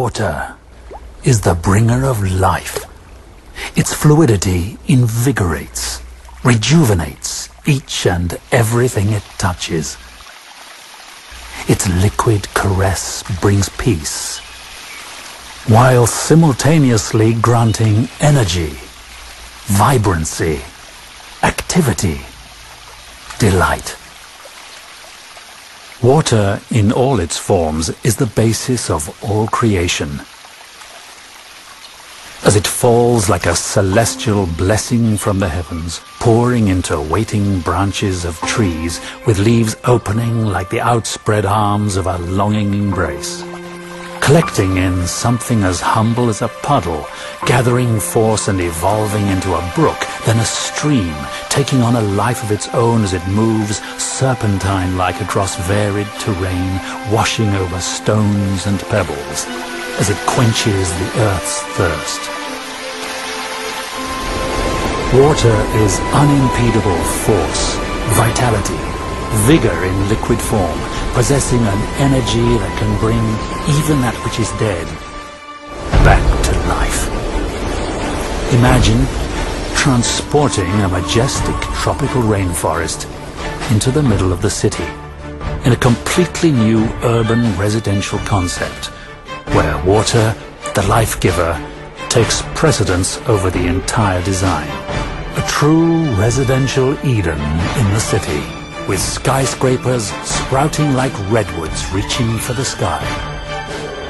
Water is the bringer of life. Its fluidity invigorates, rejuvenates each and everything it touches. Its liquid caress brings peace, while simultaneously granting energy, vibrancy, activity, delight. Water in all its forms is the basis of all creation. As it falls like a celestial blessing from the heavens, pouring into waiting branches of trees with leaves opening like the outspread arms of a longing embrace, collecting in something as humble as a puddle, gathering force and evolving into a brook, then a stream, taking on a life of its own as it moves serpentine-like across varied terrain, washing over stones and pebbles, as it quenches the earth's thirst. Water is unimpedable force, vitality, vigor in liquid form, possessing an energy that can bring even that which is dead back to life. Imagine transporting a majestic tropical rainforest into the middle of the city in a completely new urban residential concept where water, the life giver, takes precedence over the entire design. A true residential Eden in the city, with skyscrapers sprouting like redwoods reaching for the sky.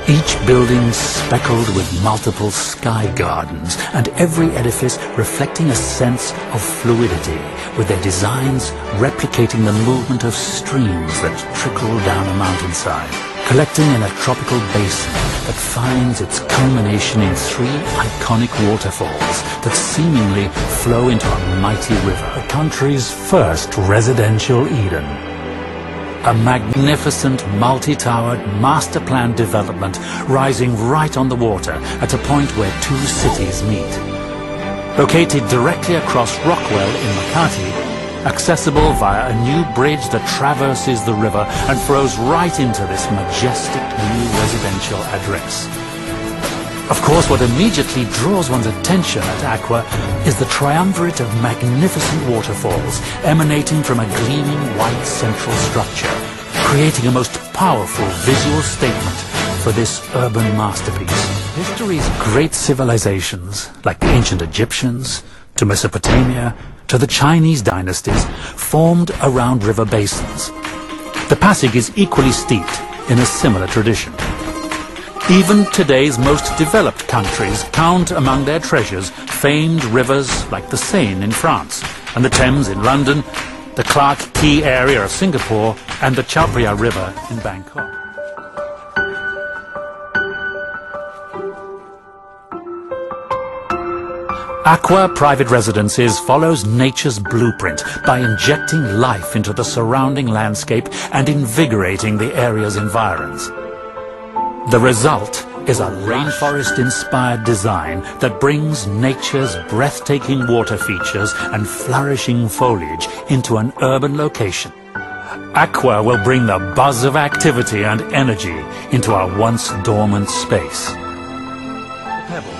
Each building speckled with multiple sky gardens, and every edifice reflecting a sense of fluidity, with their designs replicating the movement of streams that trickle down a mountainside, collecting in a tropical basin that finds its culmination in three iconic waterfalls that seemingly flow into a mighty river, the country's first residential Eden. A magnificent multi-towered master-planned development rising right on the water at a point where two cities meet. Located directly across Rockwell in Makati, accessible via a new bridge that traverses the river and flows right into this majestic new residential address. Of course, what immediately draws one's attention at Acqua is the triumvirate of magnificent waterfalls emanating from a gleaming white central structure, creating a most powerful visual statement for this urban masterpiece. History's great civilizations, like the ancient Egyptians, to Mesopotamia, to the Chinese dynasties, formed around river basins. The Pasig is equally steeped in a similar tradition. Even today's most developed countries count among their treasures famed rivers like the Seine in France, and the Thames in London, the Clark Quay area of Singapore, and the Chao Phraya River in Bangkok. Acqua Private Residences follows nature's blueprint by injecting life into the surrounding landscape and invigorating the area's environs. The result is a rainforest-inspired design that brings nature's breathtaking water features and flourishing foliage into an urban location. Acqua will bring the buzz of activity and energy into our once dormant space. Pebble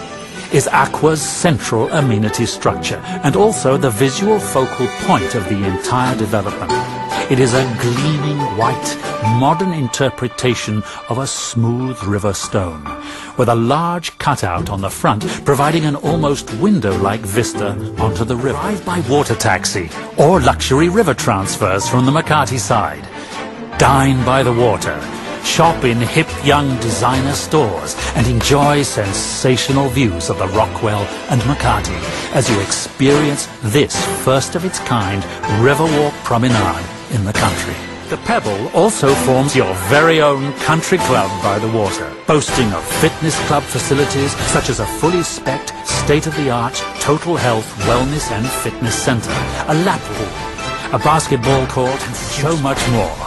is Acqua's central amenity structure and also the visual focal point of the entire development. It is a gleaming white, modern interpretation of a smooth river stone, with a large cutout on the front providing an almost window-like vista onto the river. Drive by water taxi or luxury river transfers from the Makati side. Dine by the water. Shop in hip young designer stores and enjoy sensational views of the Rockwell and Makati as you experience this first of its kind riverwalk promenade in the country. The Pebble also forms your very own country club by the water, boasting of fitness club facilities such as a fully spec'd, state-of-the-art total health, wellness and fitness center, a lap pool, a basketball court and so much more.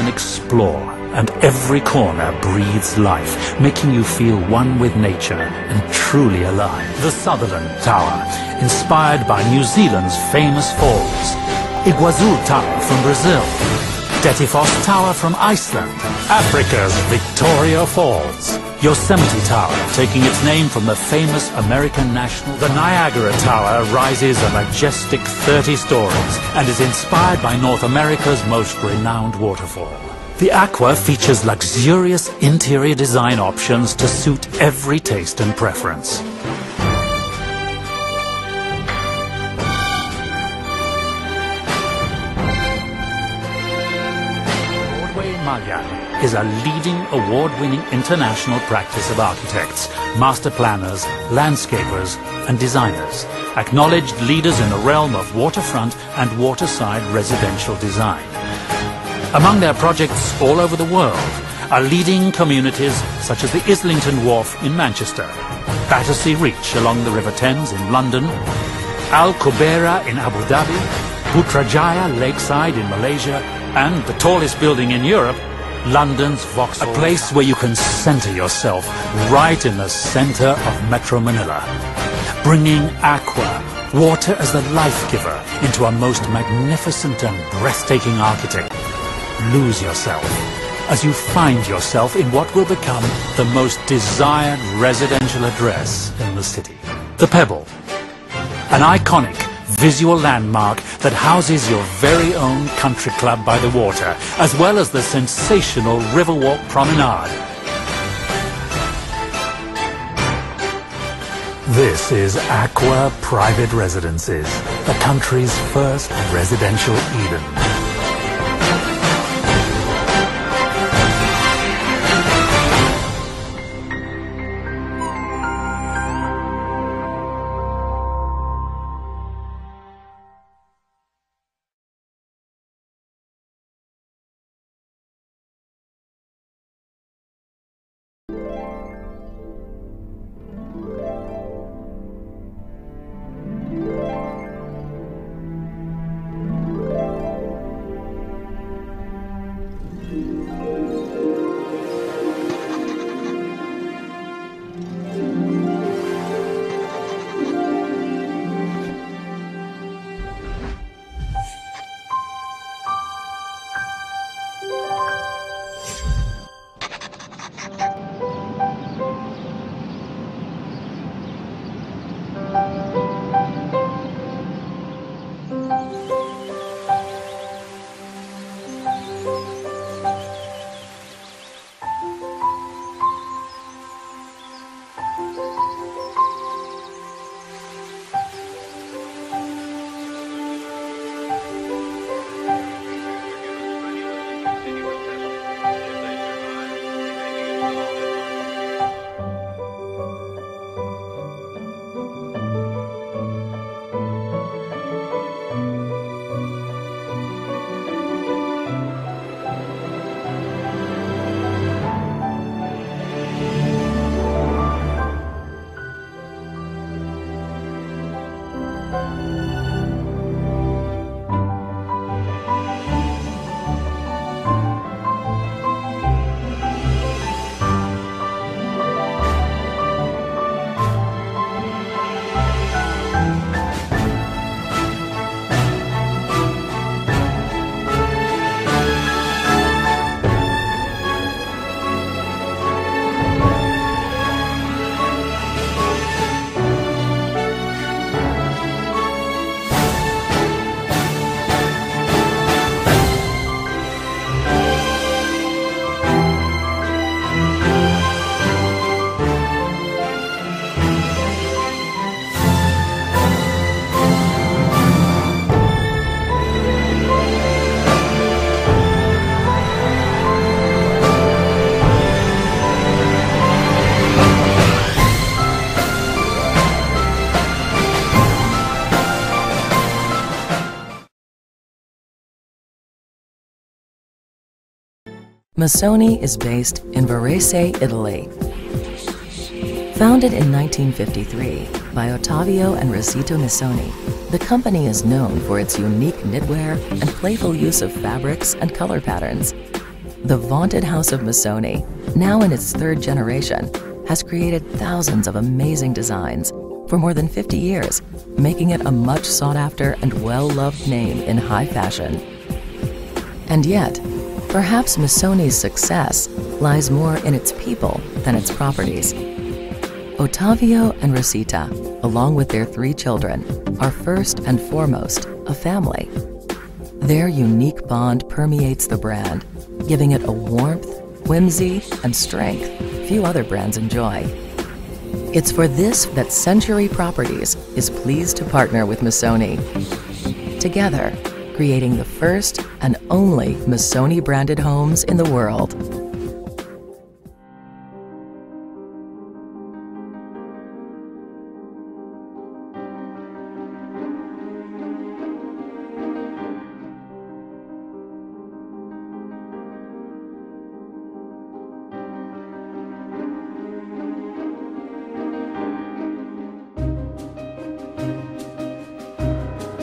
Explore, and every corner breathes life, making you feel one with nature and truly alive. The Sutherland Tower, inspired by New Zealand's famous falls. Iguazu Tower from Brazil. Dettifoss Tower from Iceland, Africa's Victoria Falls. Yosemite Tower, taking its name from the famous American national. The Niagara Tower rises a majestic 30 stories and is inspired by North America's most renowned waterfall. The Acqua features luxurious interior design options to suit every taste and preference. Is a leading award-winning international practice of architects, master planners, landscapers and designers, acknowledged leaders in the realm of waterfront and waterside residential design. Among their projects all over the world are leading communities such as the Islington Wharf in Manchester, Battersea Reach along the River Thames in London, Al Qubaira in Abu Dhabi, Putrajaya Lakeside in Malaysia, and the tallest building in Europe, London's Vauxhall. A place where you can center yourself right in the center of Metro Manila, bringing Acqua, water as the life giver, into a most magnificent and breathtaking architecture. Lose yourself as you find yourself in what will become the most desired residential address in the city. The Pebble, an iconic visual landmark that houses your very own country club by the water, as well as the sensational Riverwalk Promenade. This is Acqua Private Residences, the country's first residential Eden. Missoni is based in Varese, Italy. Founded in 1953 by Ottavio and Rosito Missoni, the company is known for its unique knitwear and playful use of fabrics and color patterns. The vaunted House of Missoni, now in its third generation, has created thousands of amazing designs for more than 50 years, making it a much sought-after and well-loved name in high fashion. And yet, Perhaps Missoni's success lies more in its people than its properties. Ottavio and Rosita, along with their 3 children, are first and foremost a family. Their unique bond permeates the brand, giving it a warmth, whimsy, and strength few other brands enjoy. It's for this that Century Properties is pleased to partner with Missoni. Together, creating the first and only Missoni-branded homes in the world.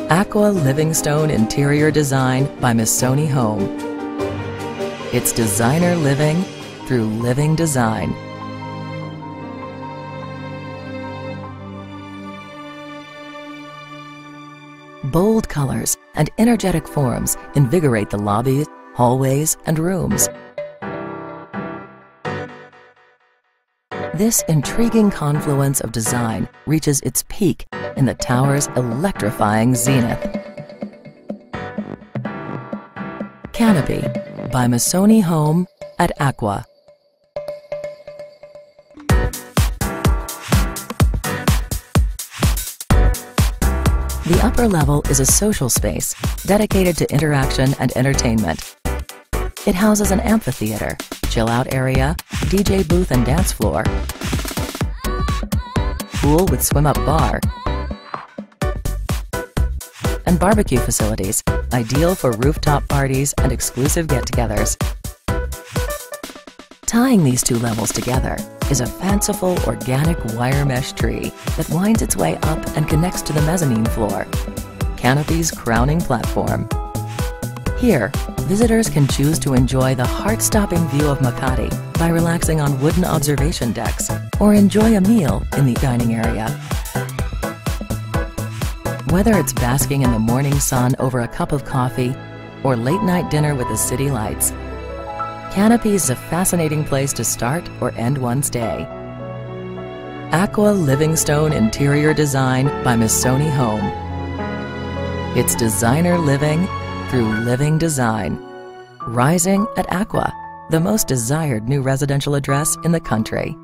Acqua Livingstone Interior Design by Missoni Home. It's designer living through living design. Bold colors and energetic forms invigorate the lobbies, hallways, and rooms. This intriguing confluence of design reaches its peak in the tower's electrifying zenith. Canopy by Missoni Home at Acqua. The upper level is a social space dedicated to interaction and entertainment. It houses an amphitheater, chill-out area, DJ booth and dance floor, pool with swim-up bar, and barbecue facilities, ideal for rooftop parties and exclusive get-togethers. Tying these 2 levels together is a fanciful organic wire mesh tree that winds its way up and connects to the mezzanine floor, Canopy's crowning platform. Here, visitors can choose to enjoy the heart-stopping view of Makati by relaxing on wooden observation decks or enjoy a meal in the dining area. Whether it's basking in the morning sun over a cup of coffee or late-night dinner with the city lights, Canopy is a fascinating place to start or end one's day. Acqua Livingstone Interior Design by Missoni Home. It's designer living through living design. Rising at Acqua, the most desired new residential address in the country.